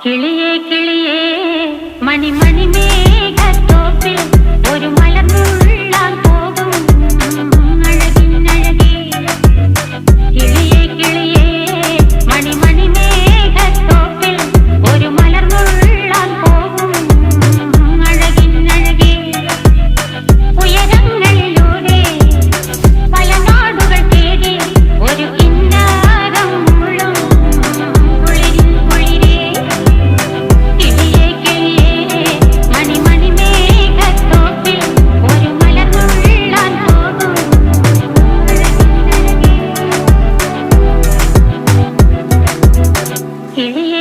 കിളിയേ കിളിയേ മണിമണി മേഘത്തോപ്പിൽ ഒരു മലർന്നുള്ളാൻ പോകും അഴകിനഴകേ. കിളിയേ കിളിയേ മണിമണി മേഘത്തോപ്പിൽ ഒരു മലർന്നുള്ളാൻ പോകും അഴകിനഴകേ. ഉയരങ്ങളിലൂടെ പല നാടുകൾ തേടി ഒരു കിന്നാരം മുഴും കുളിരിൻ കുളിരേ. കിളിയേ കിളിയേ മണിമണി മേഘത്തോപ്പിൽ ഒരു മലർന്നുള്ളാൻ പോകും അഴകിനഴകേ. കിളിയേ